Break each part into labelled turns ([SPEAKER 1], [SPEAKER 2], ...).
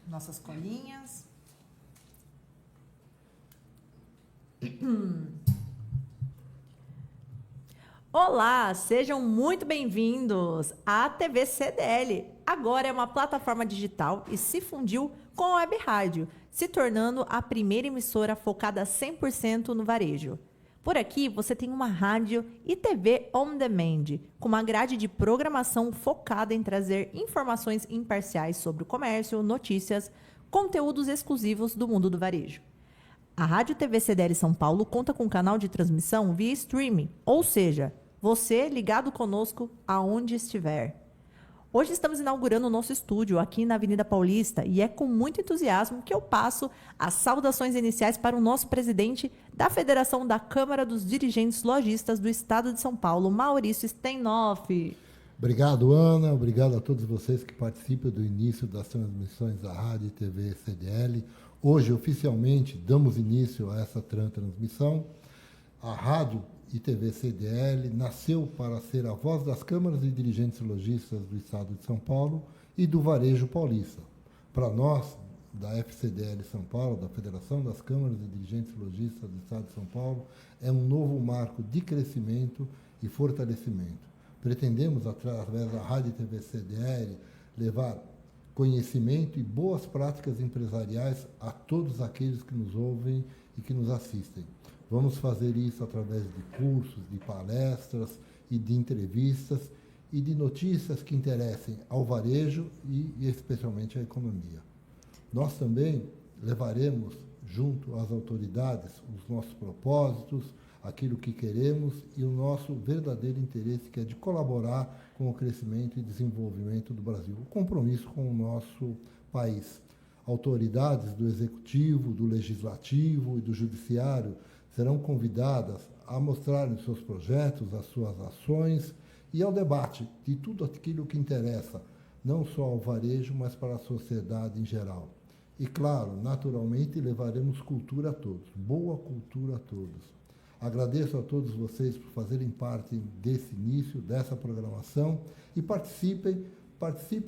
[SPEAKER 1] nossas colinhas. Olá, sejam muito bem-vindos à TV CDL. Agora é uma plataforma digital e se fundiu com a Web Rádio, se tornando a primeira emissora focada 100% no varejo. Por aqui você tem uma rádio e TV on demand, com uma grade de programação focada em trazer informações imparciais sobre o comércio, notícias, conteúdos exclusivos do mundo do varejo. A Rádio TV CDL São Paulo conta com um canal de transmissão via streaming, ou seja, você ligado conosco aonde estiver. Hoje estamos inaugurando o nosso estúdio aqui na Avenida Paulista e é com muito entusiasmo que eu passo as saudações iniciais para o nosso presidente da Federação da Câmara dos Dirigentes Lojistas do Estado de São Paulo, Maurício Steinhoff.
[SPEAKER 2] Obrigado, Ana. Obrigado a todos vocês que participam do início das transmissões da Rádio e TV CDL. Hoje, oficialmente, damos início a essa transmissão. A Rádio e TV CDL nasceu para ser a voz das câmaras de dirigentes lojistas do Estado de São Paulo e do varejo paulista. Para nós, da FCDL São Paulo, da Federação das Câmaras de Dirigentes Lojistas do Estado de São Paulo, é um novo marco de crescimento e fortalecimento. Pretendemos, através da Rádio e TV CDL, levar conhecimento e boas práticas empresariais a todos aqueles que nos ouvem e que nos assistem. Vamos fazer isso através de cursos, de palestras e de entrevistas e de notícias que interessem ao varejo e especialmente à economia. Nós também levaremos junto às autoridades os nossos propósitos, aquilo que queremos e o nosso verdadeiro interesse, que é de colaborar com o crescimento e desenvolvimento do Brasil, o compromisso com o nosso país. Autoridades do Executivo, do Legislativo e do Judiciário serão convidadas a mostrarem seus projetos, as suas ações e ao debate de tudo aquilo que interessa, não só ao varejo, mas para a sociedade em geral. E, claro, naturalmente, levaremos cultura a todos, boa cultura a todos. Agradeço a todos vocês por fazerem parte desse início, dessa programação e participem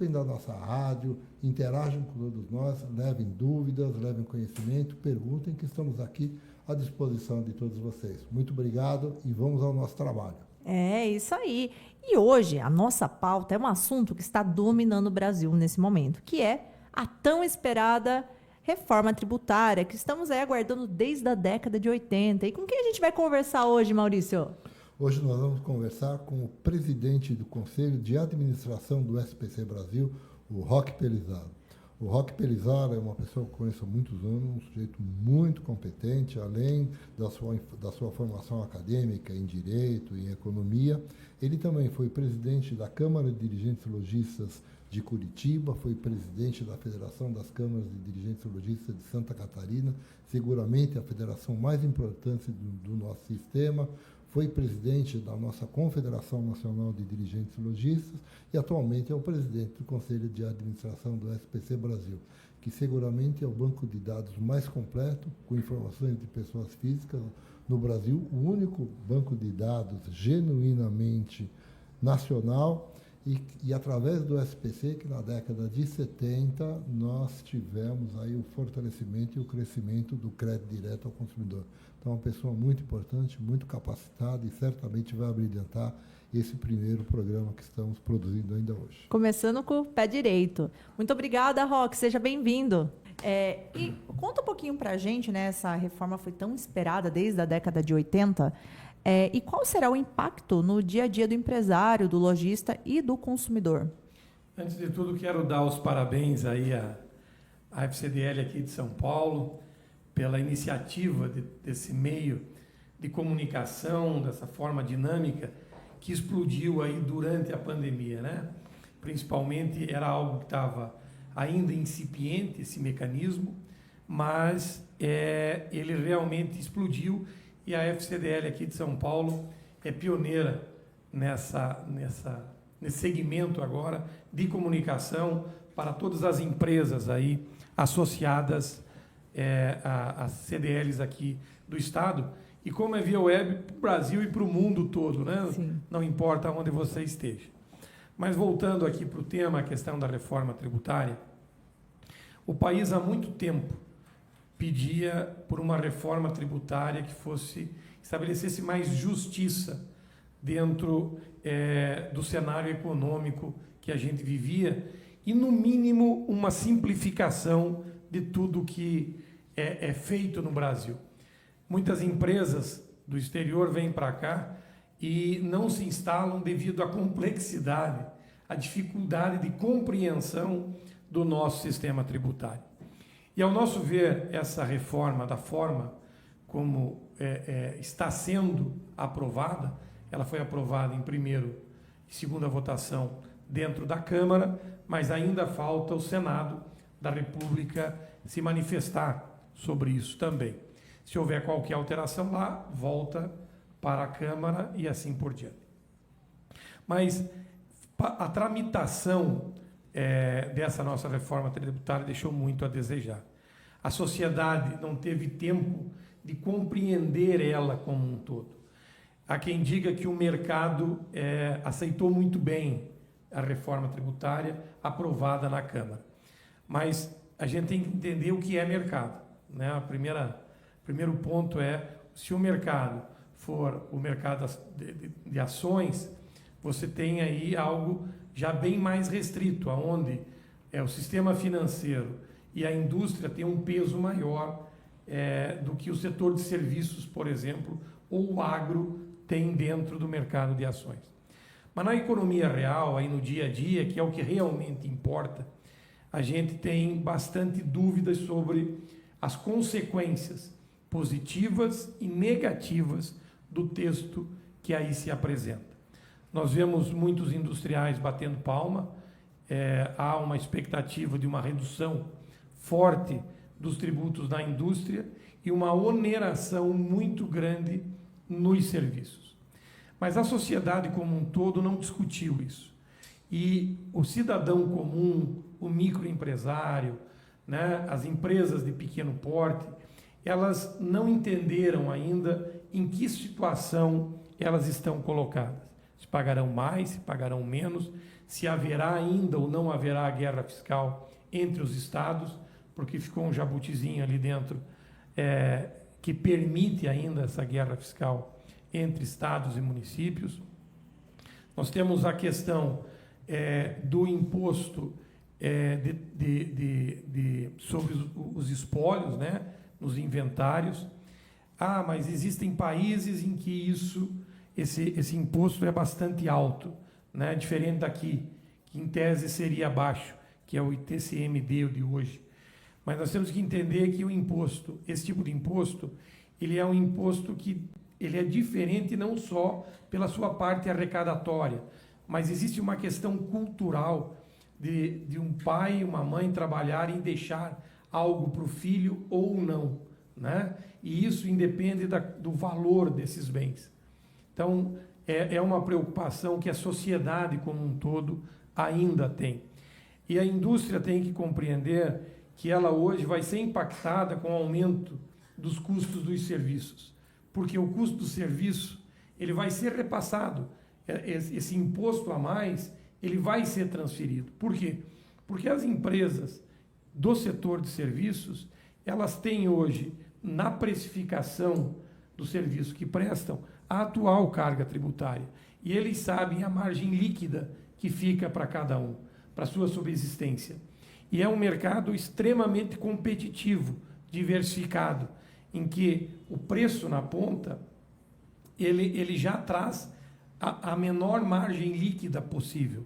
[SPEAKER 2] da nossa rádio, interajam com todos nós, levem dúvidas, levem conhecimento, perguntem, que estamos aqui à disposição de todos vocês. Muito obrigado e vamos ao nosso trabalho.
[SPEAKER 1] É isso aí. E hoje a nossa pauta é um assunto que está dominando o Brasil nesse momento, que é a tão esperada reforma tributária, que estamos aí aguardando desde a década de 80. E com quem a gente vai conversar hoje, Maurício?
[SPEAKER 2] Hoje nós vamos conversar com o presidente do Conselho de Administração do SPC Brasil, o Roque Pelizaro. O Roque Pelizaro é uma pessoa que eu conheço há muitos anos, um sujeito muito competente, além da sua formação acadêmica em Direito e em Economia. Ele também foi presidente da Câmara de Dirigentes Lojistas de Curitiba, foi presidente da Federação das Câmaras de Dirigentes Lojistas de Santa Catarina, seguramente a federação mais importante do nosso sistema, foi presidente da nossa Confederação Nacional de Dirigentes Lojistas e atualmente é o presidente do Conselho de Administração do SPC Brasil, que seguramente é o banco de dados mais completo, com informações de pessoas físicas no Brasil, o único banco de dados genuinamente nacional e através do SPC, que na década de 70 nós tivemos aí o fortalecimento e o crescimento do crédito direto ao consumidor. Então, é uma pessoa muito importante, muito capacitada e certamente vai abrilhantar esse primeiro programa que estamos produzindo ainda hoje.
[SPEAKER 1] Começando com o pé direito. Muito obrigada, Roque. Seja bem-vindo. E conta um pouquinho para a gente, né? Essa reforma foi tão esperada desde a década de 80. E qual será o impacto no dia a dia do empresário, do lojista e do consumidor?
[SPEAKER 3] Antes de tudo, quero dar os parabéns aí à FCDL aqui de São Paulo pela iniciativa desse meio de comunicação, dessa forma dinâmica que explodiu aí durante a pandemia, né? Principalmente era algo que estava ainda incipiente, esse mecanismo, mas ele realmente explodiu e a FCDL aqui de São Paulo é pioneira nesse segmento agora de comunicação para todas as empresas aí associadas às CDLs aqui do Estado. E como é via web, para o Brasil e para o mundo todo, né?
[SPEAKER 1] Sim.
[SPEAKER 3] Não importa onde você esteja. Mas voltando aqui para o tema, a questão da reforma tributária, O país há muito tempo pedia por uma reforma tributária que estabelecesse mais justiça dentro do cenário econômico que a gente vivia e, no mínimo, uma simplificação de tudo que é feito no Brasil. Muitas empresas do exterior vêm para cá e não se instalam devido à complexidade, à dificuldade de compreensão do nosso sistema tributário. E, ao nosso ver, essa reforma, da forma como está sendo aprovada, ela foi aprovada em primeira e segunda votação dentro da Câmara, mas ainda falta o Senado da República se manifestar sobre isso também. Se houver qualquer alteração lá, volta para a Câmara e assim por diante. Mas a tramitação dessa nossa reforma tributária deixou muito a desejar. A sociedade não teve tempo de compreender ela como um todo. Há quem diga que o mercado aceitou muito bem a reforma tributária aprovada na Câmara. Mas a gente tem que entender o que é mercado, né? O primeiro ponto é, se o mercado for o mercado de ações, você tem aí algo já bem mais restrito, onde o sistema financeiro e a indústria têm um peso maior do que o setor de serviços, por exemplo, ou o agro tem dentro do mercado de ações. Mas na economia real, aí no dia a dia, que é o que realmente importa, a gente tem bastante dúvidas sobre as consequências positivas e negativas do texto que aí se apresenta. Nós vemos muitos industriais batendo palma, há uma expectativa de uma redução forte dos tributos da indústria e uma oneração muito grande nos serviços. Mas a sociedade como um todo não discutiu isso. E o cidadão comum, o microempresário, né, as empresas de pequeno porte, elas não entenderam ainda em que situação elas estão colocadas. Se pagarão mais, se pagarão menos, se haverá ainda ou não haverá guerra fiscal entre os estados, porque ficou um jabutizinho ali dentro que permite ainda essa guerra fiscal entre estados e municípios. Nós temos a questão do imposto sobre os espólios, né, nos inventários. Mas existem países em que esse imposto é bastante alto, né, diferente daqui, que em tese seria baixo, que é o ITCMD de hoje. Mas nós temos que entender que esse tipo de imposto, ele é um imposto que ele é diferente não só pela sua parte arrecadatória, mas existe uma questão cultural de um pai e uma mãe trabalharem e deixar algo para o filho ou não, né? E isso independe do valor desses bens. Então, é uma preocupação que a sociedade como um todo ainda tem. E a indústria tem que compreender que ela hoje vai ser impactada com o aumento dos custos dos serviços, porque o custo do serviço ele vai ser repassado, esse imposto a mais ele vai ser transferido. Por quê? Porque as empresas do setor de serviços, elas têm hoje, na precificação do serviço que prestam, a atual carga tributária. E eles sabem a margem líquida que fica para cada um, para a sua subsistência. E é um mercado extremamente competitivo, diversificado, em que o preço na ponta, ele já traz a menor margem líquida possível.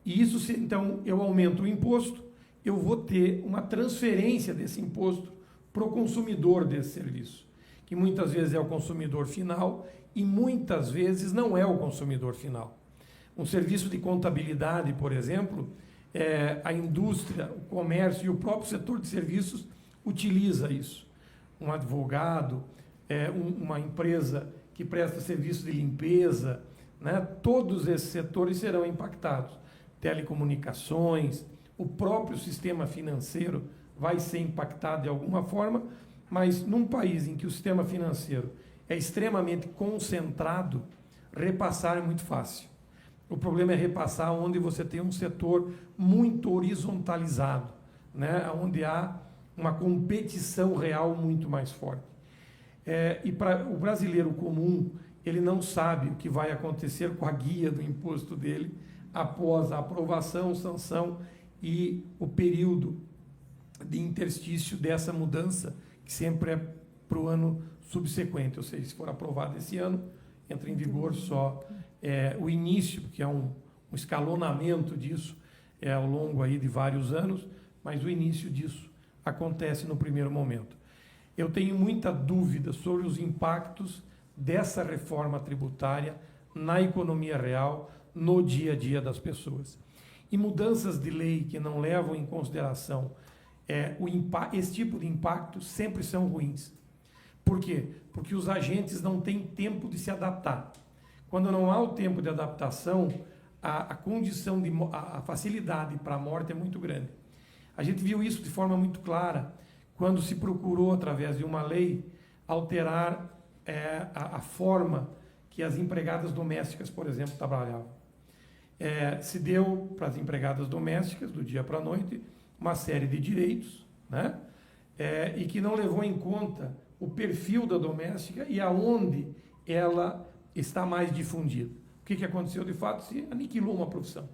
[SPEAKER 3] E isso, então, eu aumento o imposto, eu vou ter uma transferência desse imposto para o consumidor desse serviço, que muitas vezes é o consumidor final e muitas vezes não é o consumidor final. Um serviço de contabilidade, por exemplo, a indústria, o comércio e o próprio setor de serviços utiliza isso. Um advogado, uma empresa que presta serviço de limpeza, né? Todos esses setores serão impactados. Telecomunicações, o próprio sistema financeiro vai ser impactado de alguma forma, mas num país em que o sistema financeiro é extremamente concentrado, repassar é muito fácil. O problema é repassar onde você tem um setor muito horizontalizado, né, onde há uma competição real muito mais forte. E para o brasileiro comum, ele não sabe o que vai acontecer com a guia do imposto dele após a aprovação, sanção e o período de interstício dessa mudança, que sempre é para o ano subsequente, ou seja, se for aprovado esse ano, entra em vigor só o início, que é um escalonamento disso ao longo aí de vários anos, mas o início disso acontece no primeiro momento. Eu tenho muita dúvida sobre os impactos dessa reforma tributária na economia real, no dia a dia das pessoas. E mudanças de lei que não levam em consideração esse tipo de impacto sempre são ruins. Por quê? Porque os agentes não têm tempo de se adaptar. Quando não há o tempo de adaptação, a condição a facilidade para a morte é muito grande. A gente viu isso de forma muito clara quando se procurou, através de uma lei, alterar a forma que as empregadas domésticas, por exemplo, trabalhavam. Se deu para as empregadas domésticas, do dia para a noite, uma série de direitos, né? E que não levou em conta o perfil da doméstica e aonde ela está mais difundida. O que aconteceu de fato? Se aniquilou uma profissão.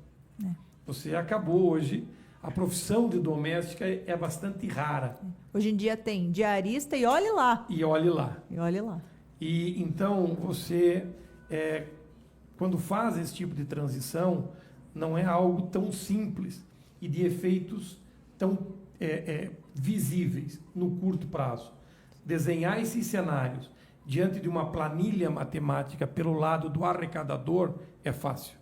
[SPEAKER 3] Você acabou hoje, a profissão de doméstica é bastante rara.
[SPEAKER 1] Hoje em dia tem diarista e olhe lá.
[SPEAKER 3] E olhe lá.
[SPEAKER 1] E olhe lá.
[SPEAKER 3] E então você, quando faz esse tipo de transição, não é algo tão simples e de efeitos tão visíveis no curto prazo. Desenhar esses cenários diante de uma planilha matemática pelo lado do arrecadador é fácil.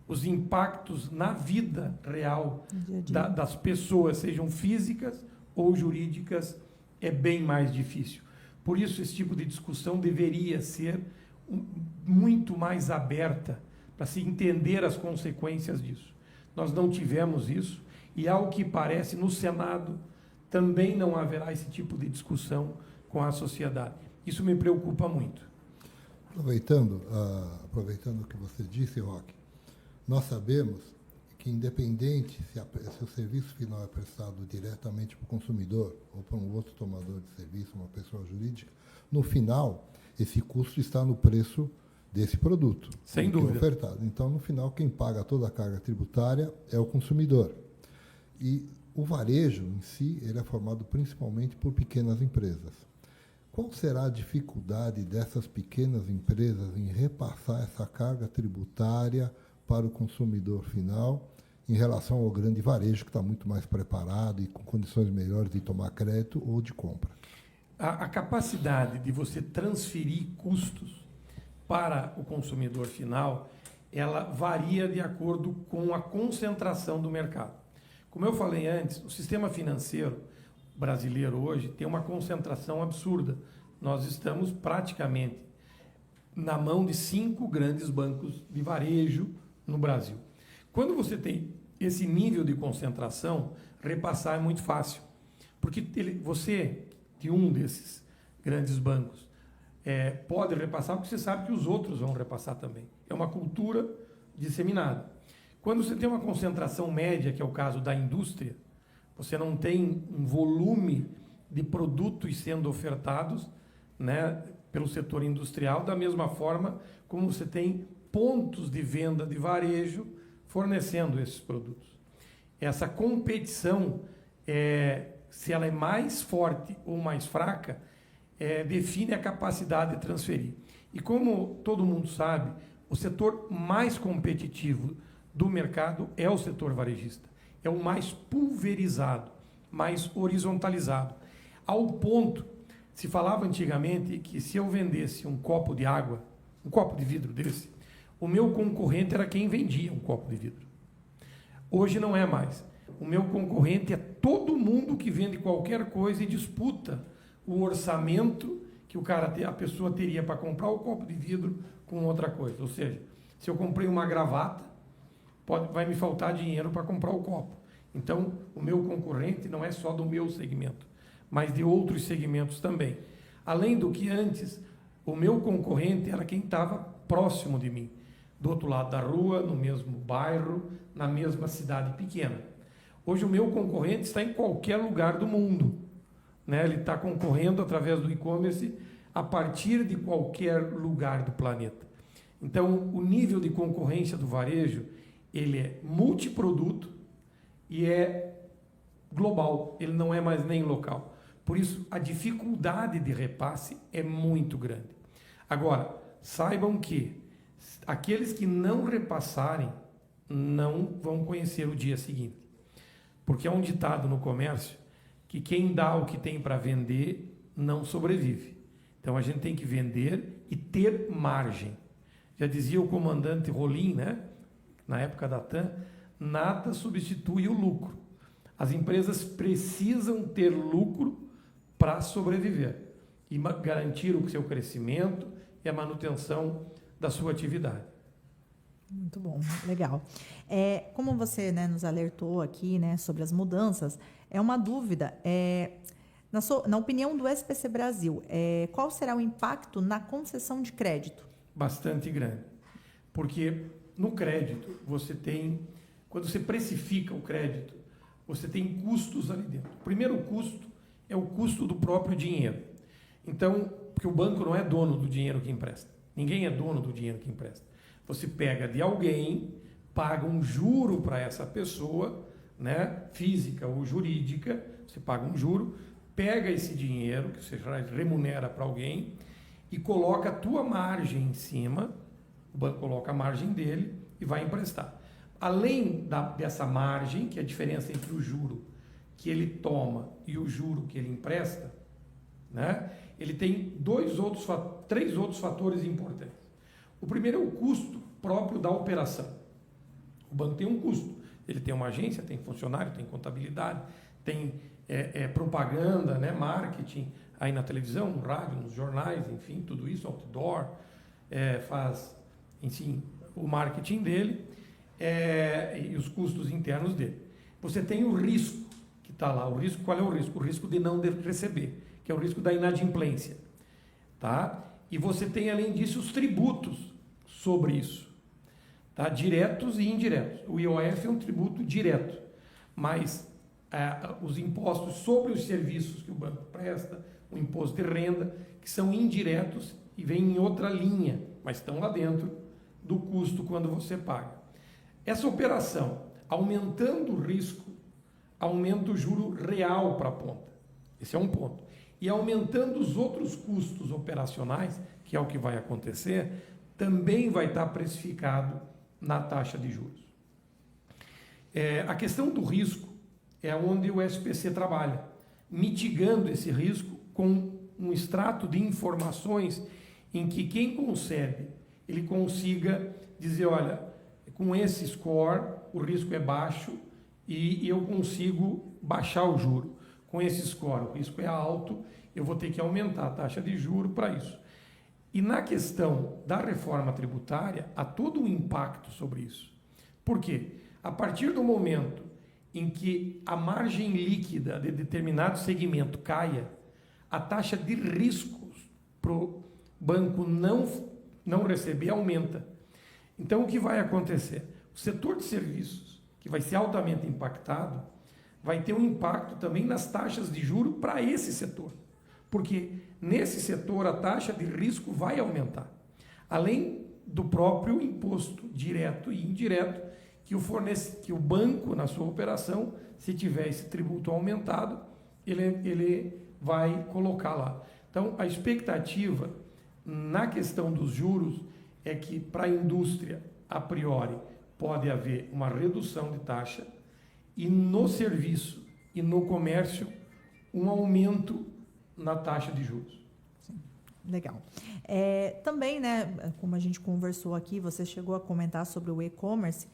[SPEAKER 3] Os impactos na vida real das pessoas, sejam físicas ou jurídicas, é bem mais difícil. Por isso, esse tipo de discussão deveria ser muito mais aberta para se entender as consequências disso. Nós não tivemos isso e, ao que parece, no Senado também não haverá esse tipo de discussão com a sociedade. Isso me preocupa muito.
[SPEAKER 2] Aproveitando o que você disse, Roque, nós sabemos que, independente se o serviço final é prestado diretamente para o consumidor ou para um outro tomador de serviço, uma pessoa jurídica, no final, esse custo está no preço desse produto.
[SPEAKER 3] Sem dúvida.
[SPEAKER 2] Ofertado. Então, no final, quem paga toda a carga tributária é o consumidor. E o varejo, em si, ele é formado principalmente por pequenas empresas. Qual será a dificuldade dessas pequenas empresas em repassar essa carga tributária para o consumidor final em relação ao grande varejo, que está muito mais preparado e com condições melhores de tomar crédito ou de compra?
[SPEAKER 3] A capacidade de você transferir custos para o consumidor final, ela varia de acordo com a concentração do mercado. Como eu falei antes, o sistema financeiro brasileiro hoje tem uma concentração absurda. Nós estamos praticamente na mão de 5 grandes bancos de varejo no Brasil. Quando você tem esse nível de concentração, repassar é muito fácil, porque você, de um desses grandes bancos, pode repassar porque você sabe que os outros vão repassar também. É uma cultura disseminada. Quando você tem uma concentração média, que é o caso da indústria, você não tem um volume de produtos sendo ofertados, né, pelo setor industrial, da mesma forma como você tem pontos de venda de varejo fornecendo esses produtos. Essa competição, se ela é mais forte ou mais fraca, define a capacidade de transferir. E como todo mundo sabe, o setor mais competitivo do mercado é o setor varejista. É o mais pulverizado, mais horizontalizado. Ao ponto, se falava antigamente que se eu vendesse um copo de água, um copo de vidro desse, o meu concorrente era quem vendia um copo de vidro. Hoje não é mais. O meu concorrente é todo mundo que vende qualquer coisa e disputa o orçamento que a pessoa teria para comprar o copo de vidro com outra coisa. Ou seja, se eu comprei uma gravata, vai me faltar dinheiro para comprar o copo. Então, o meu concorrente não é só do meu segmento, mas de outros segmentos também. Além do que antes, o meu concorrente era quem estava próximo de mim, do outro lado da rua, no mesmo bairro, na mesma cidade pequena. Hoje o meu concorrente está em qualquer lugar do mundo, né? Ele está concorrendo através do e-commerce a partir de qualquer lugar do planeta. Então, o nível de concorrência do varejo, ele é multiproduto e é global, ele não é mais nem local. Por isso, a dificuldade de repasse é muito grande. Agora, saibam que aqueles que não repassarem não vão conhecer o dia seguinte. Porque é um ditado no comércio que quem dá o que tem para vender não sobrevive. Então, a gente tem que vender e ter margem. Já dizia o comandante Rolim, né? Na época da TAM, nada substitui o lucro. As empresas precisam ter lucro para sobreviver e garantir o seu crescimento e a manutenção da sua atividade.
[SPEAKER 1] Muito bom, legal. Como você, né, nos alertou aqui, né, sobre as mudanças, é uma dúvida. Na opinião do SPC Brasil, qual será o impacto na concessão de crédito?
[SPEAKER 3] Bastante grande. Porque no crédito, quando você precifica o crédito, você tem custos ali dentro. O primeiro custo é o custo do próprio dinheiro. Então, porque o banco não é dono do dinheiro que empresta. Ninguém é dono do dinheiro que empresta. Você pega de alguém, paga um juro para essa pessoa, né, física ou jurídica, você paga um juro, pega esse dinheiro que você remunera para alguém e coloca a tua margem em cima, o banco coloca a margem dele e vai emprestar. Além dessa margem, que é a diferença entre o juro que ele toma e o juro que ele empresta, né, ele tem três outros fatores importantes. O primeiro é o custo próprio da operação. O banco tem um custo. Ele tem uma agência, tem funcionário, tem contabilidade, tem propaganda, né, marketing, aí na televisão, no rádio, nos jornais, enfim, tudo isso, outdoor, faz, enfim, o marketing dele e os custos internos dele. Você tem o risco que está lá. O risco, qual é o risco? O risco de não receber, que é o risco da inadimplência. Tá? E você tem, além disso, os tributos sobre isso, tá? Diretos e indiretos. O IOF é um tributo direto, mas os impostos sobre os serviços que o banco presta, o imposto de renda, que são indiretos e vêm em outra linha, mas estão lá dentro do custo quando você paga. Essa operação, aumentando o risco, aumenta o juro real para a ponta. Esse é um ponto. E aumentando os outros custos operacionais, que é o que vai acontecer, também vai estar precificado na taxa de juros. A questão do risco é onde o SPC trabalha, mitigando esse risco com um extrato de informações em que quem concebe, ele consiga dizer, olha, com esse score o risco é baixo e eu consigo baixar o juro. Com esse score o risco é alto, eu vou ter que aumentar a taxa de juro para isso. E na questão da reforma tributária, há todo um impacto sobre isso. Por quê? A partir do momento em que a margem líquida de determinado segmento caia, a taxa de riscos para o banco não receber aumenta. Então, o que vai acontecer? O setor de serviços, que vai ser altamente impactado, vai ter um impacto também nas taxas de juro para esse setor. Porque nesse setor a taxa de risco vai aumentar. Além do próprio imposto direto e indireto que o banco, na sua operação, se tiver esse tributo aumentado, ele vai colocar lá. Então, a expectativa na questão dos juros é que para a indústria, a priori, pode haver uma redução de taxa e no serviço e no comércio um aumento na taxa de juros.
[SPEAKER 1] Sim, legal. Também, né, como a gente conversou aqui, você chegou a comentar sobre o e-commerce,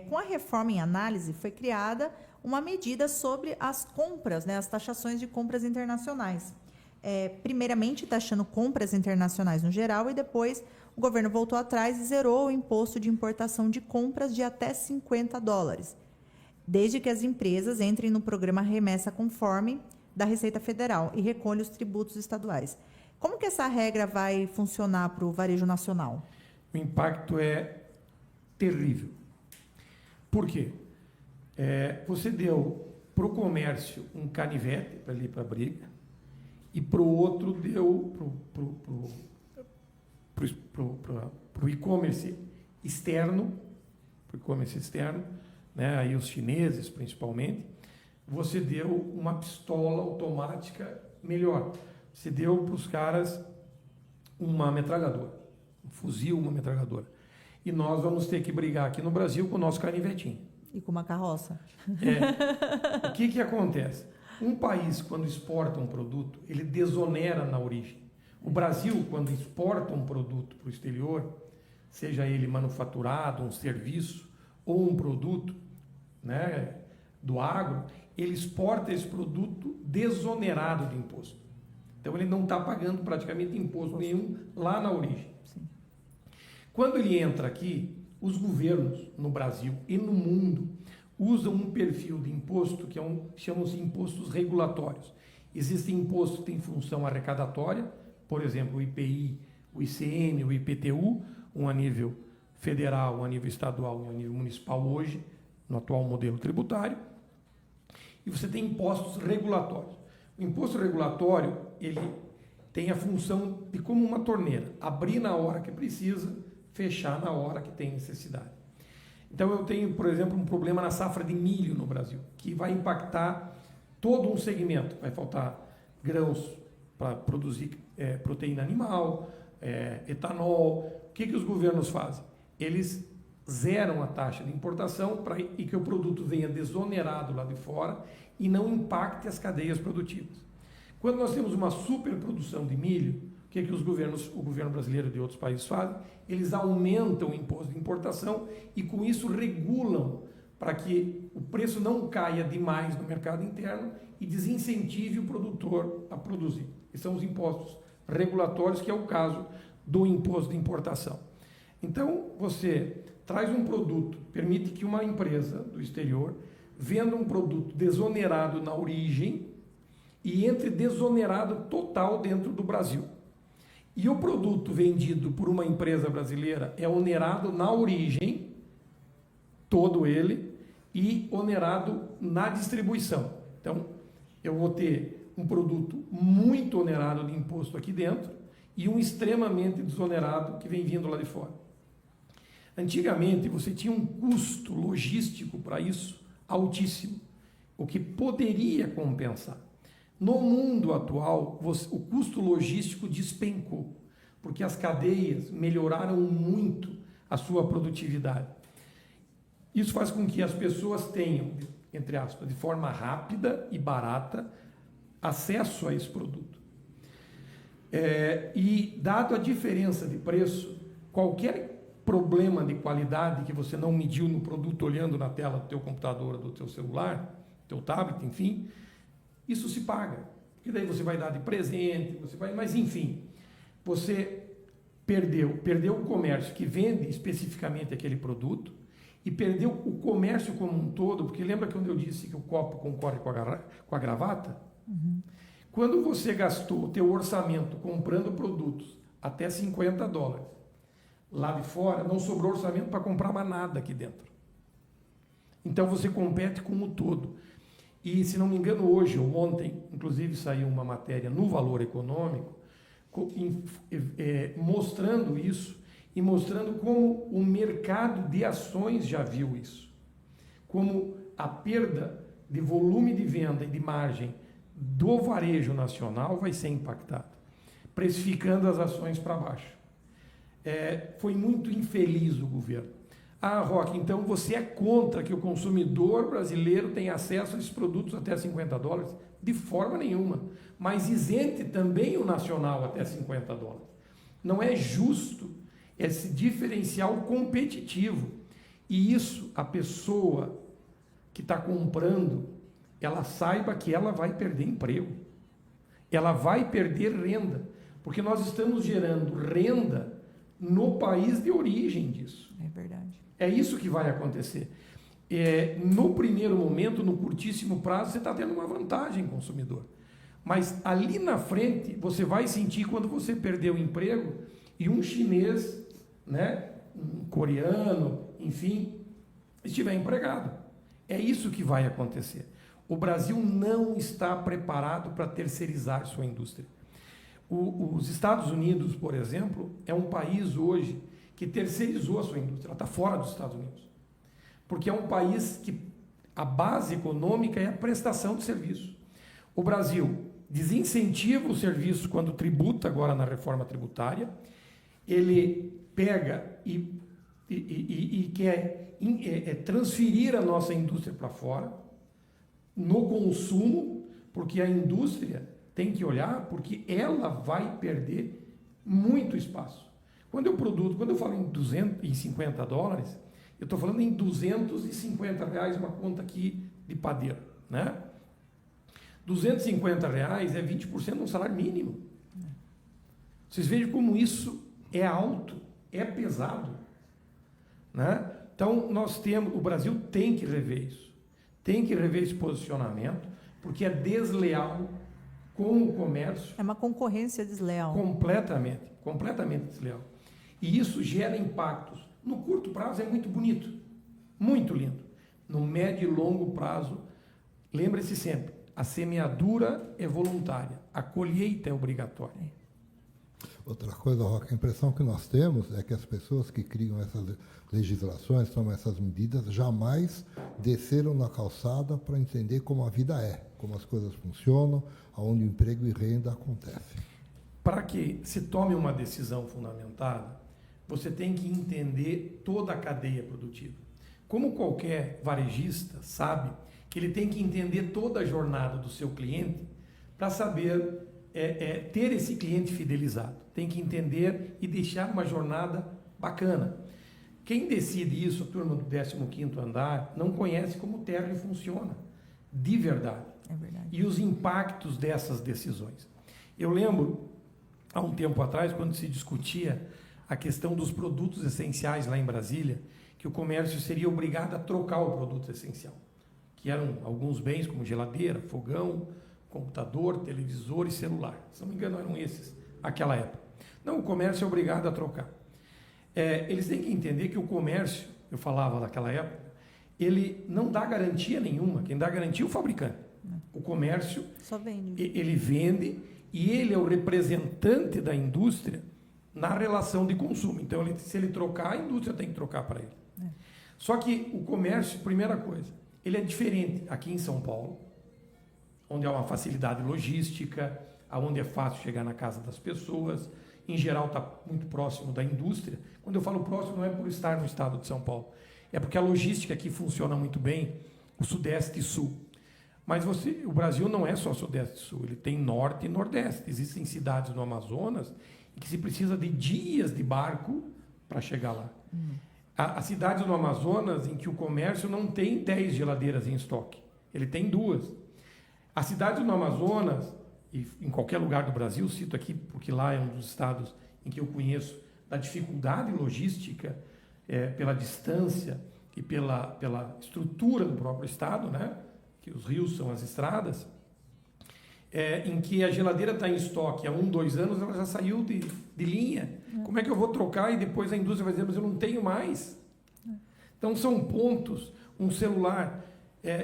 [SPEAKER 1] com a reforma em análise foi criada uma medida sobre as compras, né, as taxações de compras internacionais. Primeiramente taxando compras internacionais no geral e depois o governo voltou atrás e zerou o imposto de importação de compras de até $50, desde que as empresas entrem no programa Remessa Conforme da Receita Federal e recolham os tributos estaduais. Como que essa regra vai funcionar para o varejo nacional?
[SPEAKER 3] O impacto é terrível. Por quê? Você deu para o comércio um canivete para ele ir para a briga, e para o outro deu para o e-commerce externo, né, aí os chineses principalmente, você deu uma pistola automática melhor. Você deu para os caras uma metralhadora, um fuzil, uma metralhadora. E nós vamos ter que brigar aqui no Brasil com o nosso canivetinho.
[SPEAKER 1] E com uma carroça.
[SPEAKER 3] O que acontece? Um país, quando exporta um produto, ele desonera na origem. O Brasil, quando exporta um produto para o exterior, seja ele manufaturado, um serviço ou um produto, né, do agro, ele exporta esse produto desonerado de imposto. Então, ele não está pagando praticamente imposto nenhum lá na origem.
[SPEAKER 1] Sim.
[SPEAKER 3] Quando ele entra aqui, os governos no Brasil e no mundo usam um perfil de imposto que chamam-se impostos regulatórios. Existe imposto que tem função arrecadatória, por exemplo, o IPI, o ICM, o IPTU, um a nível federal, um a nível estadual, um a nível municipal hoje, no atual modelo tributário. E você tem impostos regulatórios. O imposto regulatório, ele tem a função de como uma torneira, abrir na hora que precisa, fechar na hora que tem necessidade. Então eu tenho, por exemplo, um problema na safra de milho no Brasil, que vai impactar todo um segmento. Vai faltar grãos para produzir proteína animal, etanol. O que os governos fazem? Eles zeram a taxa de importação e que o produto venha desonerado lá de fora e não impacte as cadeias produtivas. Quando nós temos uma superprodução de milho, o que o governo brasileiro de outros países fazem? Eles aumentam o imposto de importação e com isso regulam para que o preço não caia demais no mercado interno e desincentive o produtor a produzir. Esses são os impostos regulatórios, que é o caso do imposto de importação. Então, você traz um produto, permite que uma empresa do exterior venda um produto desonerado na origem e entre desonerado total dentro do Brasil. E o produto vendido por uma empresa brasileira é onerado na origem, todo ele, e onerado na distribuição. Então, eu vou ter um produto muito onerado de imposto aqui dentro e um extremamente desonerado que vem vindo lá de fora. Antigamente, você tinha um custo logístico para isso altíssimo, o que poderia compensar. No mundo atual, o custo logístico despencou, porque as cadeias melhoraram muito a sua produtividade. Isso faz com que as pessoas tenham, entre aspas, de forma rápida e barata, acesso a esse produto. E, dado a diferença de preço, qualquer problema de qualidade que você não mediu no produto olhando na tela do teu computador, do teu celular, teu tablet, enfim, isso se paga. Porque daí você vai dar de presente, mas enfim, você perdeu o comércio que vende especificamente aquele produto e perdeu o comércio como um todo, porque lembra quando eu disse que o copo concorre com a gravata?
[SPEAKER 1] Uhum.
[SPEAKER 3] Quando você gastou o teu orçamento comprando produtos até $50, lá de fora não sobrou orçamento para comprar mais nada aqui dentro. Então você compete com o todo. E, se não me engano, hoje ou ontem, inclusive saiu uma matéria no Valor Econômico, mostrando isso e mostrando como o mercado de ações já viu isso. Como a perda de volume de venda e de margem do varejo nacional vai ser impactada, precificando as ações para baixo. Foi muito infeliz o governo. Ah, Roque, então você é contra que o consumidor brasileiro tenha acesso a esses produtos até $50? De forma nenhuma. Mas isente também o nacional até $50. Não é justo esse diferencial competitivo. E isso, a pessoa que está comprando, ela saiba que ela vai perder emprego. Ela vai perder renda. Porque nós estamos gerando renda no país de origem disso.
[SPEAKER 1] É verdade.
[SPEAKER 3] É isso que vai acontecer. No primeiro momento, no curtíssimo prazo, você está tendo uma vantagem, consumidor. Mas ali na frente, você vai sentir quando você perder o emprego e um chinês, né, um coreano, enfim, estiver empregado. É isso que vai acontecer. O Brasil não está preparado para terceirizar sua indústria. Os Estados Unidos, por exemplo, é um país hoje que terceirizou a sua indústria, ela está fora dos Estados Unidos. Porque é um país que a base econômica é a prestação de serviço. O Brasil desincentiva o serviço quando tributa agora na reforma tributária, ele pega e quer transferir a nossa indústria para fora, no consumo, porque a indústria tem que olhar, porque ela vai perder muito espaço. Quando eu falo em $250, eu estou falando em R$250, uma conta aqui de padeiro, né? R$250 é 20% de um salário mínimo. Vocês vejam como isso é alto, é pesado, né? Então, o Brasil tem que rever isso, tem que rever esse posicionamento, porque é desleal com o comércio.
[SPEAKER 1] É uma concorrência desleal.
[SPEAKER 3] Completamente desleal. E isso gera impactos. No curto prazo é muito bonito, muito lindo. No médio e longo prazo, lembre-se sempre, a semeadura é voluntária, a colheita é obrigatória.
[SPEAKER 2] Outra coisa, Roque, a impressão que nós temos é que as pessoas que criam essas legislações, tomam essas medidas, jamais desceram na calçada para entender como a vida é, como as coisas funcionam, aonde o emprego e renda acontecem.
[SPEAKER 3] Para que se tome uma decisão fundamentada, você tem que entender toda a cadeia produtiva. Como qualquer varejista sabe que ele tem que entender toda a jornada do seu cliente para saber ter esse cliente fidelizado. Tem que entender e deixar uma jornada bacana. Quem decide isso, a turma do 15º andar, não conhece como o térreo funciona, de verdade.
[SPEAKER 1] É verdade.
[SPEAKER 3] E os impactos dessas decisões. Eu lembro, há um tempo atrás, quando se discutia a questão dos produtos essenciais lá em Brasília, que o comércio seria obrigado a trocar o produto essencial, que eram alguns bens como geladeira, fogão, computador, televisor e celular. Se não me engano, eram esses, naquela época. Não, o comércio é obrigado a trocar. Eles têm que entender que o comércio, eu falava naquela época, ele não dá garantia nenhuma. Quem dá garantia é o fabricante. O comércio,
[SPEAKER 1] só vende.
[SPEAKER 3] Ele vende e ele é o representante da indústria na relação de consumo. Então, se ele trocar, a indústria tem que trocar para ele. Só que o comércio, primeira coisa, ele é diferente aqui em São Paulo, onde há uma facilidade logística, onde é fácil chegar na casa das pessoas, em geral está muito próximo da indústria. Quando eu falo próximo, não é por estar no estado de São Paulo, é porque a logística aqui funciona muito bem, o Sudeste e Sul. Mas o Brasil não é só Sudeste e Sul, ele tem Norte e Nordeste. Existem cidades no Amazonas em que se precisa de dias de barco para chegar lá. Há cidades no Amazonas em que o comércio não tem 10 geladeiras em estoque, ele tem 2. As cidades no Amazonas, e em qualquer lugar do Brasil, cito aqui porque lá é um dos estados em que eu conheço da dificuldade logística, pela distância e pela estrutura do próprio estado, né? Que os rios são as estradas, em que a geladeira está em estoque há 1, 2 anos, ela já saiu de linha. Como é que eu vou trocar e depois a indústria vai dizer, mas eu não tenho mais? Então são pontos. Um celular,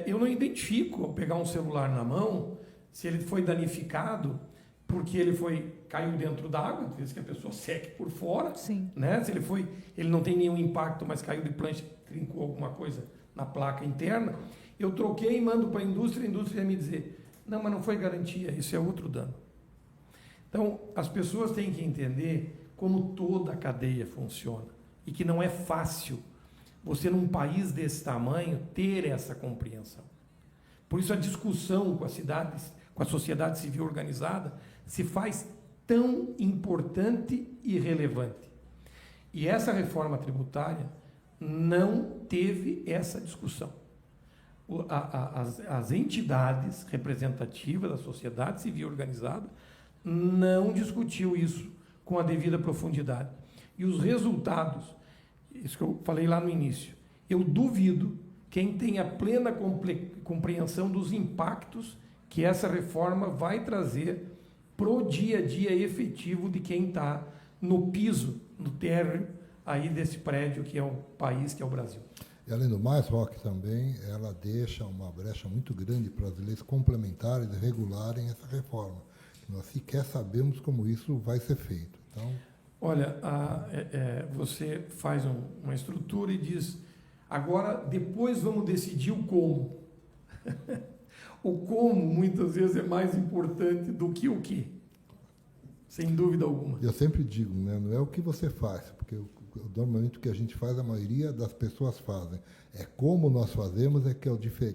[SPEAKER 3] eu não identifico ao pegar um celular na mão se ele foi danificado porque caiu dentro d'água, às vezes que a pessoa seque por fora.
[SPEAKER 1] Sim.
[SPEAKER 3] Né? Se ele não tem nenhum impacto, mas caiu de plancha, trincou alguma coisa na placa interna, eu troquei e mando para a indústria vai me dizer, não, mas não foi garantia, isso é outro dano. Então, as pessoas têm que entender como toda a cadeia funciona e que não é fácil você, num país desse tamanho, ter essa compreensão. Por isso, a discussão com a sociedade civil organizada, se faz tão importante e relevante. E essa reforma tributária não teve essa discussão. As entidades representativas da sociedade civil organizada não discutiu isso com a devida profundidade. E os resultados, isso que eu falei lá no início, eu duvido quem tenha plena compreensão dos impactos que essa reforma vai trazer para o dia a dia efetivo de quem está no piso, no térreo aí desse prédio que é o país, que é o Brasil.
[SPEAKER 2] E, além do mais, Roque, também, ela deixa uma brecha muito grande para as leis complementares regularem essa reforma. Nós sequer sabemos como isso vai ser feito. Então,
[SPEAKER 3] olha, você faz uma estrutura e diz, agora, depois vamos decidir o como. O como, muitas vezes, é mais importante do que o que. Sem dúvida alguma.
[SPEAKER 2] eu sempre digo, né, não é o que você faz, porque normalmente o que a gente faz, a maioria das pessoas fazem. É como nós fazemos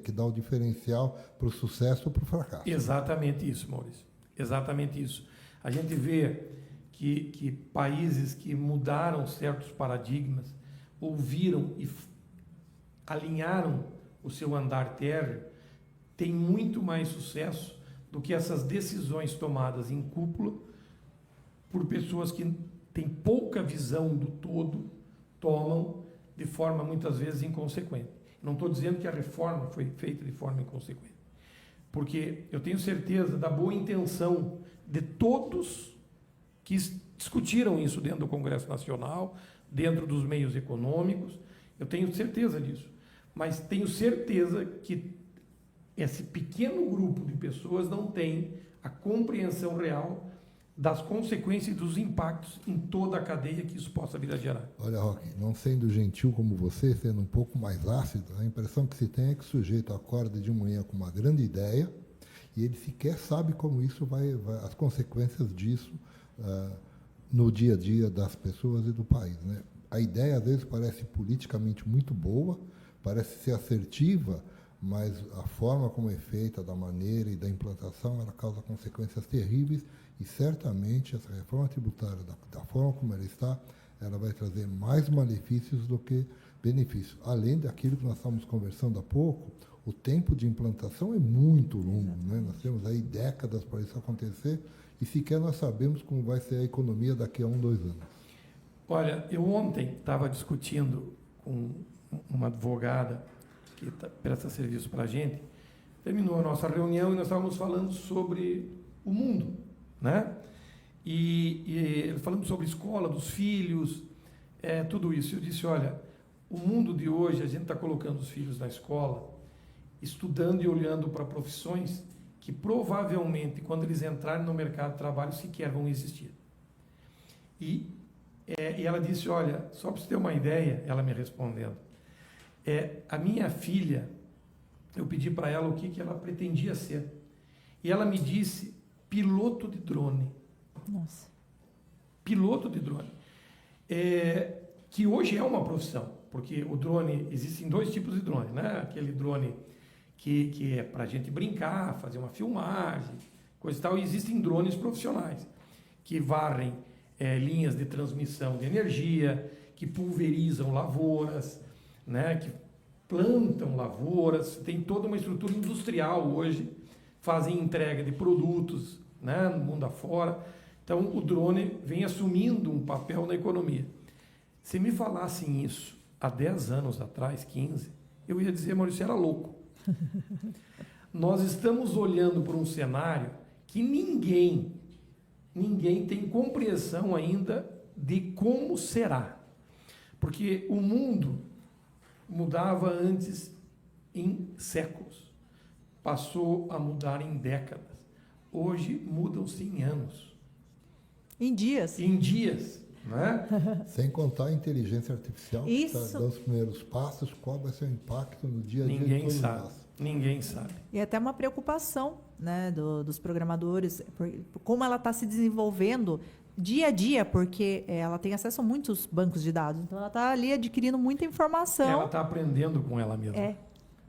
[SPEAKER 2] que dá o diferencial para o sucesso ou para o fracasso.
[SPEAKER 3] Exatamente isso, Maurício. Exatamente isso. A gente vê que países que mudaram certos paradigmas, ouviram e alinharam o seu andar térreo, têm muito mais sucesso do que essas decisões tomadas em cúpula por pessoas que têm pouca visão do todo, tomam de forma muitas vezes inconsequente. Não estou dizendo que a reforma foi feita de forma inconsequente, porque eu tenho certeza da boa intenção de todos que discutiram isso dentro do Congresso Nacional, dentro dos meios econômicos, eu tenho certeza disso, mas tenho certeza que esse pequeno grupo de pessoas não tem a compreensão real das consequências e dos impactos em toda a cadeia que isso possa vir a gerar.
[SPEAKER 2] Olha, Roque, não sendo gentil como você, sendo um pouco mais ácido, a impressão que se tem é que o sujeito acorda de manhã com uma grande ideia e ele sequer sabe como isso as consequências disso no dia a dia das pessoas e do país, né? A ideia, às vezes, parece politicamente muito boa, parece ser assertiva, mas a forma como é feita, da maneira e da implantação, ela causa consequências terríveis e certamente essa reforma tributária, da forma como ela está, ela vai trazer mais malefícios do que benefícios. Além daquilo que nós estávamos conversando há pouco, o tempo de implantação é muito longo, né? Nós temos aí décadas para isso acontecer e sequer nós sabemos como vai ser a economia daqui a 1, 2 anos.
[SPEAKER 3] Olha, eu ontem estava discutindo com uma advogada que presta serviço para a gente, terminou a nossa reunião e nós estávamos falando sobre o mundo, né? E falando sobre escola, dos filhos, tudo isso. Eu disse, olha, o mundo de hoje, a gente está colocando os filhos na escola, estudando e olhando para profissões que provavelmente, quando eles entrarem no mercado de trabalho, sequer vão existir. E ela disse, olha, só para você ter uma ideia, ela me respondendo, a minha filha, eu pedi para ela o que ela pretendia ser. E ela me disse, piloto de drone.
[SPEAKER 1] Nossa.
[SPEAKER 3] Piloto de drone. Que hoje é uma profissão, porque o drone, existem 2 tipos de drone, né? Aquele drone que é para a gente brincar, fazer uma filmagem, coisa e tal, e existem drones profissionais, que varrem linhas de transmissão de energia, que pulverizam lavouras, né, que plantam lavouras, tem toda uma estrutura industrial hoje, fazem entrega de produtos, né, no mundo afora. Então, o drone vem assumindo um papel na economia. Se me falassem isso há 10 anos atrás, 15, eu ia dizer, Maurício, você era louco. Nós estamos olhando para um cenário que ninguém tem compreensão ainda de como será. Porque o mundo mudava antes em séculos, passou a mudar em décadas. Hoje mudam-se em anos.
[SPEAKER 1] Em dias.
[SPEAKER 3] Em dias, né?
[SPEAKER 2] Sem contar a inteligência artificial,
[SPEAKER 1] Isso.
[SPEAKER 2] que está dando os primeiros passos, qual vai ser o impacto no dia a dia de
[SPEAKER 3] Ninguém
[SPEAKER 2] todos
[SPEAKER 3] sabe.
[SPEAKER 2] nós.
[SPEAKER 3] Ninguém sabe.
[SPEAKER 1] E até uma preocupação, né, dos programadores, como ela está se desenvolvendo dia a dia, porque ela tem acesso a muitos bancos de dados. Então, ela está ali adquirindo muita informação.
[SPEAKER 3] Ela está aprendendo com ela mesma.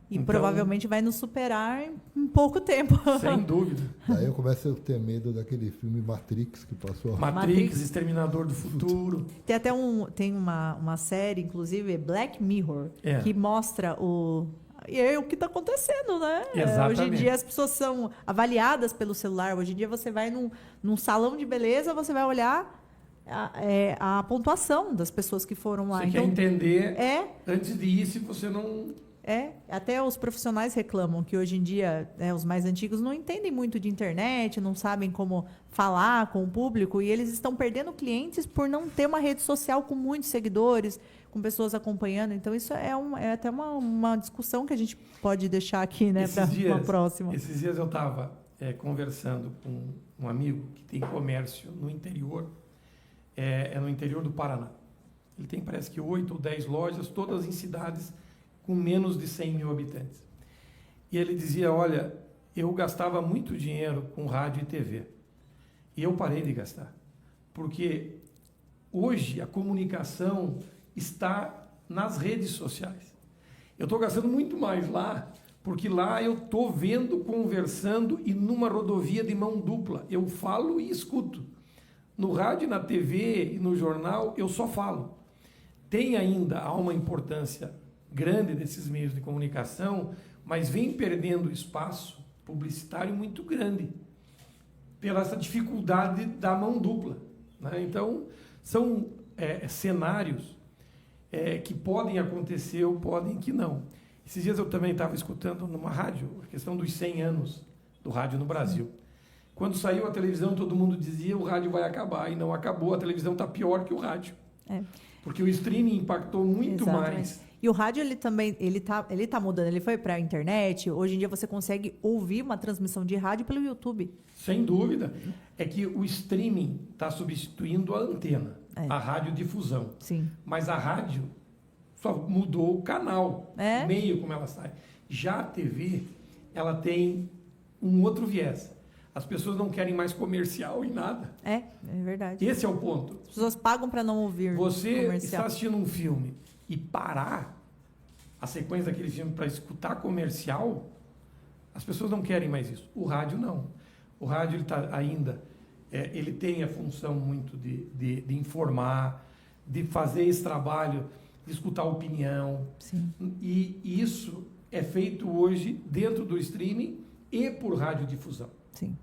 [SPEAKER 1] E
[SPEAKER 3] Então,
[SPEAKER 1] provavelmente vai nos superar em pouco tempo.
[SPEAKER 3] sem dúvida.
[SPEAKER 2] Daí eu começo a ter medo daquele filme Matrix que passou.
[SPEAKER 3] Matrix, Exterminador do Futuro.
[SPEAKER 1] Tem até uma série, inclusive, Black Mirror, que mostra o que está acontecendo, né?
[SPEAKER 3] Exatamente.
[SPEAKER 1] Hoje em dia as pessoas são avaliadas pelo celular. Hoje em dia você vai num salão de beleza, você vai olhar a pontuação das pessoas que foram lá.
[SPEAKER 3] Você quer entender
[SPEAKER 1] É.
[SPEAKER 3] antes de ir, se você não
[SPEAKER 1] Até os profissionais reclamam que hoje em dia, os mais antigos não entendem muito de internet, não sabem como falar com o público e eles estão perdendo clientes por não ter uma rede social com muitos seguidores, com pessoas acompanhando. Então, isso é até uma discussão que a gente pode deixar aqui, né, para uma próxima.
[SPEAKER 3] Esses dias eu estava conversando com um amigo que tem comércio no interior, no interior do Paraná. Ele tem, parece que 8 ou 10 lojas, todas em cidades com menos de 100 mil habitantes. E ele dizia, olha, eu gastava muito dinheiro com rádio e TV. E eu parei de gastar. Porque hoje a comunicação está nas redes sociais. Eu estou gastando muito mais lá, porque lá eu estou vendo, conversando e numa rodovia de mão dupla. Eu falo e escuto. No rádio, na TV e no jornal, eu só falo. Há uma importância grande desses meios de comunicação, mas vem perdendo espaço publicitário muito grande pela essa dificuldade da mão dupla, né? Então, são cenários que podem acontecer ou podem que não. Esses dias eu também estava escutando numa rádio a questão dos 100 anos do rádio no Brasil. Quando saiu a televisão, todo mundo dizia o rádio vai acabar, e não acabou, a televisão está pior que o rádio. Porque o streaming impactou muito mais.
[SPEAKER 1] E o rádio, ele tá mudando, ele foi para a internet. Hoje em dia você consegue ouvir uma transmissão de rádio pelo YouTube.
[SPEAKER 3] Sem dúvida. É que o streaming está substituindo a antena, a radiodifusão.
[SPEAKER 1] Sim.
[SPEAKER 3] Mas a rádio só mudou o canal, o meio como ela sai. Já a TV, ela tem um outro viés. As pessoas não querem mais comercial em nada.
[SPEAKER 1] É verdade.
[SPEAKER 3] Esse é o ponto.
[SPEAKER 1] As pessoas pagam para não ouvir
[SPEAKER 3] Você
[SPEAKER 1] comercial.
[SPEAKER 3] está assistindo um filme e parar a sequência daquele filme para escutar comercial, as pessoas não querem mais isso. O rádio não. O rádio ele tá ainda, ele tem a função muito de informar, de fazer esse trabalho, de escutar opinião.
[SPEAKER 1] Sim.
[SPEAKER 3] E isso é feito hoje dentro do streaming e por radiodifusão.
[SPEAKER 1] Sim.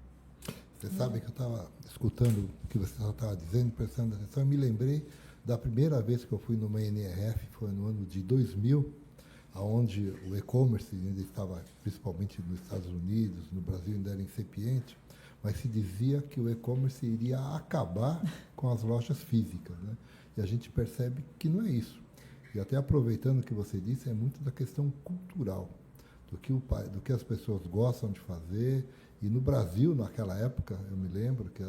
[SPEAKER 2] Você sabe que eu estava escutando o que você estava dizendo, prestando atenção, e me lembrei da primeira vez que eu fui numa NRF, foi no ano de 2000, onde o e-commerce ainda estava, principalmente nos Estados Unidos, no Brasil ainda era incipiente, mas se dizia que o e-commerce iria acabar com as lojas físicas, né? E a gente percebe que não é isso. E até aproveitando o que você disse, é muito da questão cultural, do que as pessoas gostam de fazer. E no Brasil, naquela época, eu me lembro que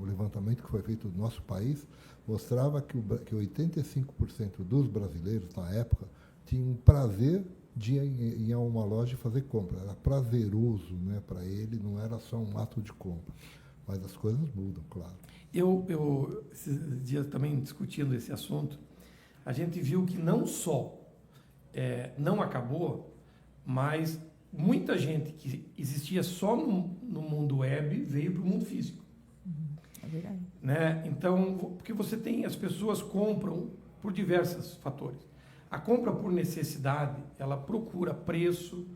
[SPEAKER 2] o levantamento que foi feito no nosso país mostrava que 85% dos brasileiros, na época, tinham prazer de ir a uma loja e fazer compra. Era prazeroso, né, para ele, não era só um ato de compra. Mas as coisas mudam, claro.
[SPEAKER 3] Eu esses dias também discutindo esse assunto, a gente viu que não só não acabou, mas muita gente que existia só no mundo web veio para o mundo físico.
[SPEAKER 1] É verdade.
[SPEAKER 3] Né? Então, porque as pessoas compram por diversos fatores. A compra por necessidade, ela procura preço,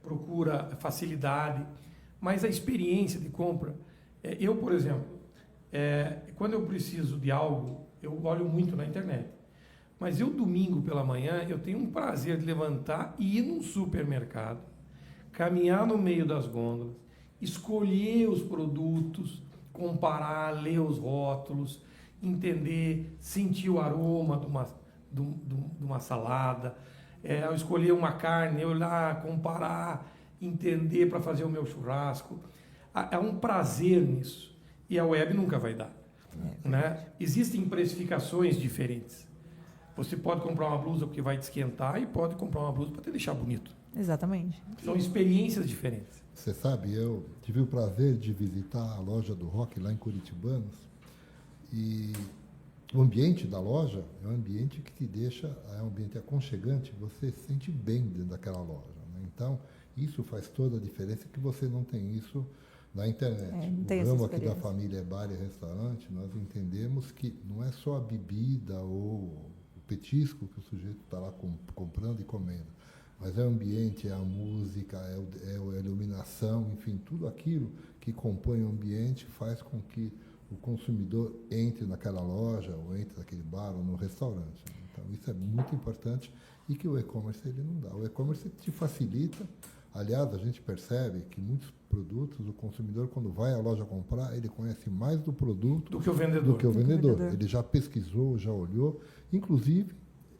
[SPEAKER 3] procura facilidade, mas a experiência de compra, eu, por exemplo, quando eu preciso de algo, eu olho muito na internet. Mas eu, domingo pela manhã, eu tenho um prazer de levantar e ir num supermercado, caminhar no meio das gôndolas, escolher os produtos, comparar, ler os rótulos, entender, sentir o aroma de uma salada, eu escolher uma carne, eu ir lá, comparar, entender para fazer o meu churrasco. Há um prazer nisso. E a web nunca vai dar. Né? Existem precificações diferentes. Você pode comprar uma blusa porque vai te esquentar e pode comprar uma blusa para te deixar bonito.
[SPEAKER 1] Exatamente.
[SPEAKER 3] São experiências diferentes.
[SPEAKER 2] Você sabe, eu tive o prazer de visitar a loja do Rock lá em Curitibanos e o ambiente da loja é um ambiente que te deixa, é um ambiente aconchegante, você se sente bem dentro daquela loja, né? Então, isso faz toda a diferença, que você não tem isso na internet. O ramo aqui da família bar e restaurante, nós entendemos que não é só a bebida ou o petisco que o sujeito está lá comprando e comendo, mas é o ambiente, é a música, é a iluminação, enfim, tudo aquilo que compõe o ambiente faz com que o consumidor entre naquela loja, ou entre naquele bar, ou no restaurante. Então, isso é muito importante e que o e-commerce ele não dá. O e-commerce te facilita. Aliás, a gente percebe que muitos produtos, o consumidor, quando vai à loja comprar, ele conhece mais do produto
[SPEAKER 3] do que o vendedor.
[SPEAKER 2] Ele já pesquisou, já olhou, inclusive,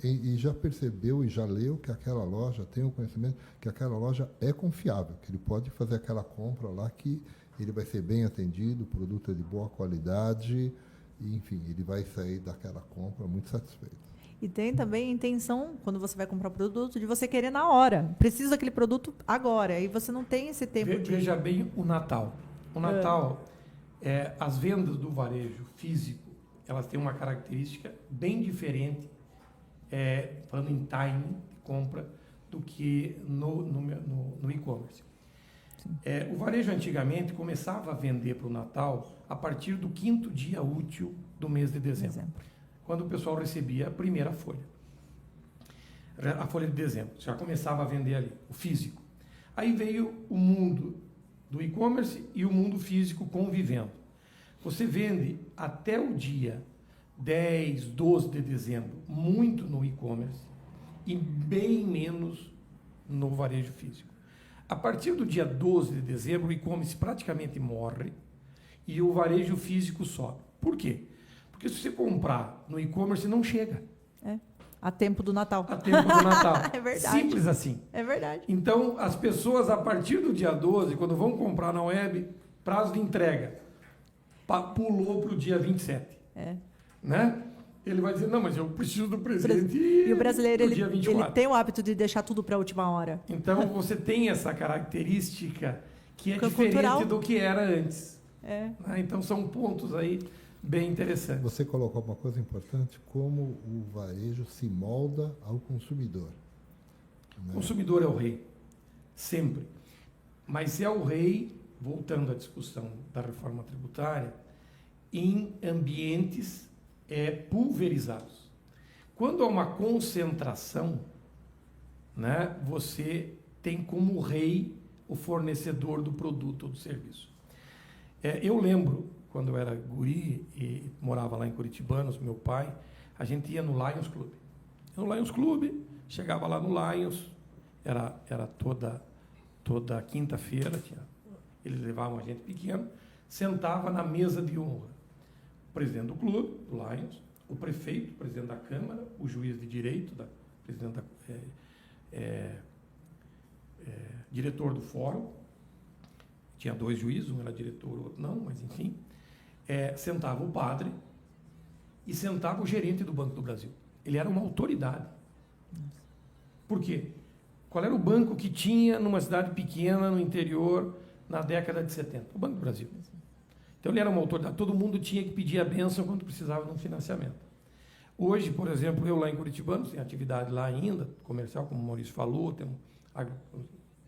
[SPEAKER 2] e já percebeu e já leu que aquela loja tem o conhecimento que aquela loja é confiável, que ele pode fazer aquela compra lá que ele vai ser bem atendido, o produto é de boa qualidade, e, enfim, ele vai sair daquela compra muito satisfeito.
[SPEAKER 1] E tem também a intenção, quando você vai comprar o produto, de você querer na hora. Precisa daquele produto agora. E você não tem esse tempo de...
[SPEAKER 3] Veja bem o Natal. O Natal, as vendas do varejo físico, elas têm uma característica bem diferente, falando em timing de compra, do que no e-commerce. O varejo antigamente começava a vender para o Natal a partir do 5º dia útil do mês de dezembro. Quando o pessoal recebia a primeira folha. A folha de dezembro. Já começava a vender ali, o físico. Aí veio o mundo do e-commerce e o mundo físico convivendo. Você vende até o dia 10, 12 de dezembro, muito no e-commerce e bem menos no varejo físico. A partir do dia 12 de dezembro, o e-commerce praticamente morre e o varejo físico sobe. Por quê? Porque se você comprar no e-commerce, não chega.
[SPEAKER 1] A tempo do Natal.
[SPEAKER 3] A tempo do Natal.
[SPEAKER 1] É verdade.
[SPEAKER 3] Simples assim.
[SPEAKER 1] É verdade.
[SPEAKER 3] Então, as pessoas, a partir do dia 12, quando vão comprar na web, prazo de entrega, pulou para o dia 27. Né? Ele vai dizer, não, mas eu preciso do presente
[SPEAKER 1] E o brasileiro,
[SPEAKER 3] dia 24.
[SPEAKER 1] ele tem o hábito de deixar tudo para a última hora.
[SPEAKER 3] Então, você tem essa característica que é diferente
[SPEAKER 1] cultural.
[SPEAKER 3] do que era antes.
[SPEAKER 1] É.
[SPEAKER 3] Né? Então, são pontos aí bem interessantes.
[SPEAKER 2] Você colocou uma coisa importante, como o varejo se molda ao consumidor.
[SPEAKER 3] O consumidor é o rei, sempre. Mas é o rei, voltando à discussão da reforma tributária, em ambientes pulverizados. Quando há uma concentração, né, você tem como rei o fornecedor do produto ou do serviço. Eu lembro, quando eu era guri e morava lá em Curitibanos, meu pai, a gente ia no Lions Club. No Lions Club, chegava lá no Lions, era toda quinta-feira, eles levavam a gente pequeno, sentava na mesa de honra. O presidente do clube, do Lions, o prefeito, o presidente da Câmara, o juiz de direito, diretor do fórum, tinha 2 juízes, um era diretor, o outro não, mas enfim, sentava o padre e sentava o gerente do Banco do Brasil. Ele era uma autoridade. Por quê? Qual era o banco que tinha numa cidade pequena, no interior, na década de 70? O Banco do Brasil. Então ele era uma autoridade, todo mundo tinha que pedir a bênção quando precisava de um financiamento. Hoje, por exemplo, eu lá em Curitiba, tenho atividade lá ainda, comercial, como o Maurício falou,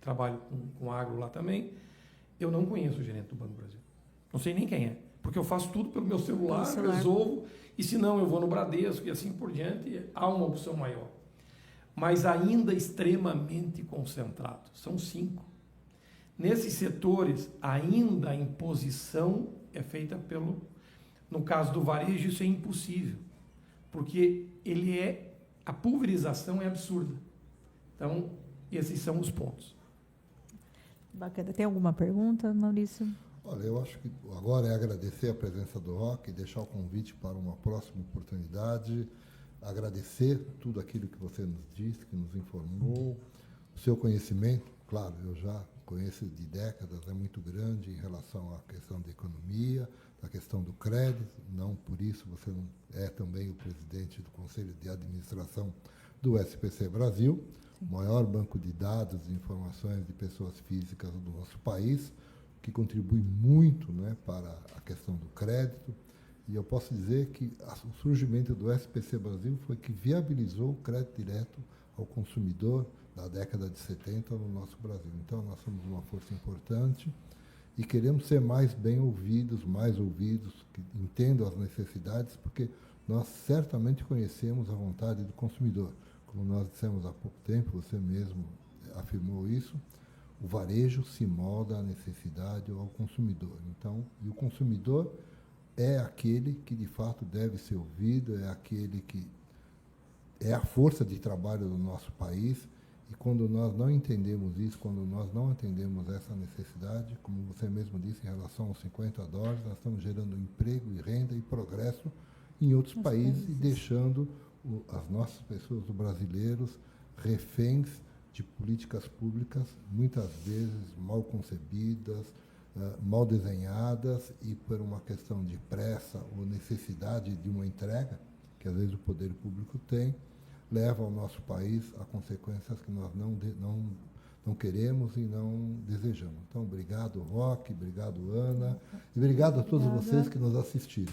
[SPEAKER 3] trabalho com agro lá também, eu não conheço o gerente do Banco do Brasil. Não sei nem quem é, porque eu faço tudo pelo meu celular, resolvo, e se não eu vou no Bradesco e assim por diante, há uma opção maior. Mas ainda extremamente concentrado, são 5. Nesses setores, ainda a imposição é feita no caso do varejo, isso é impossível, porque a pulverização é absurda. Então, esses são os pontos.
[SPEAKER 1] Bacana. Tem alguma pergunta, Maurício?
[SPEAKER 2] Olha, eu acho que agora é agradecer a presença do Roque, deixar o convite para uma próxima oportunidade, agradecer tudo aquilo que você nos disse, que nos informou, o seu conhecimento, claro, eu já conheço de décadas, é muito grande em relação à questão da economia, da questão do crédito, não por isso você não é também o presidente do Conselho de Administração do SPC Brasil, o maior banco de dados e informações de pessoas físicas do nosso país, que contribui muito, né, para a questão do crédito. E eu posso dizer que o surgimento do SPC Brasil foi que viabilizou o crédito direto ao consumidor da década de 70 no nosso Brasil. Então, nós somos uma força importante e queremos ser mais bem ouvidos, que entendam as necessidades, porque nós certamente conhecemos a vontade do consumidor. Como nós dissemos há pouco tempo, você mesmo afirmou isso, o varejo se molda à necessidade ao consumidor. Então, e o consumidor é aquele que, de fato, deve ser ouvido, é aquele que é a força de trabalho do nosso país. E quando nós não entendemos isso, quando nós não atendemos essa necessidade, como você mesmo disse em relação aos $50, nós estamos gerando emprego e renda e progresso em outros países e deixando as nossas pessoas, os brasileiros, reféns de políticas públicas, muitas vezes mal concebidas, mal desenhadas e por uma questão de pressa ou necessidade de uma entrega, que às vezes o poder público tem, leva ao nosso país a consequências que nós não queremos e não desejamos. Então, obrigado, Roque, obrigado, Ana, e obrigado a todos vocês que nos assistiram.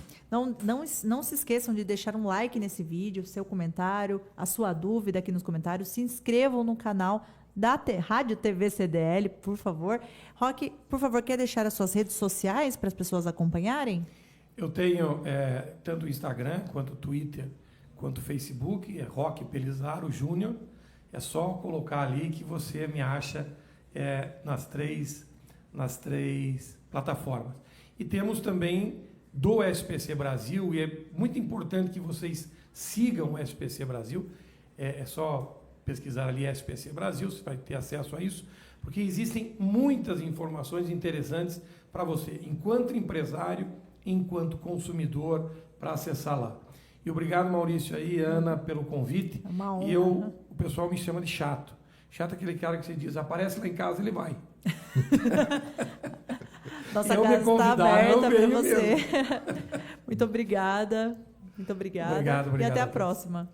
[SPEAKER 1] Não se esqueçam de deixar um like nesse vídeo, seu comentário, a sua dúvida aqui nos comentários. Se inscrevam no canal da Rádio TV CDL, por favor. Roque, por favor, quer deixar as suas redes sociais para as pessoas acompanharem?
[SPEAKER 3] Eu tenho tanto o Instagram quanto o Twitter, quanto o Facebook, é Roque Pelizaro Júnior. É só colocar ali que você me acha nas três plataformas. E temos também do SPC Brasil, e é muito importante que vocês sigam o SPC Brasil. É só pesquisar ali SPC Brasil, você vai ter acesso a isso, porque existem muitas informações interessantes para você, enquanto empresário, enquanto consumidor, para acessar lá. E obrigado, Maurício aí, Ana, pelo convite.
[SPEAKER 1] É uma honra.
[SPEAKER 3] E o pessoal me chama de chato. Chato é aquele cara que você diz, aparece lá em casa, ele vai.
[SPEAKER 1] Nossa casa está aberta para você.
[SPEAKER 3] Mesmo.
[SPEAKER 1] Muito obrigada. Muito obrigada.
[SPEAKER 3] Obrigado,
[SPEAKER 1] e até a próxima.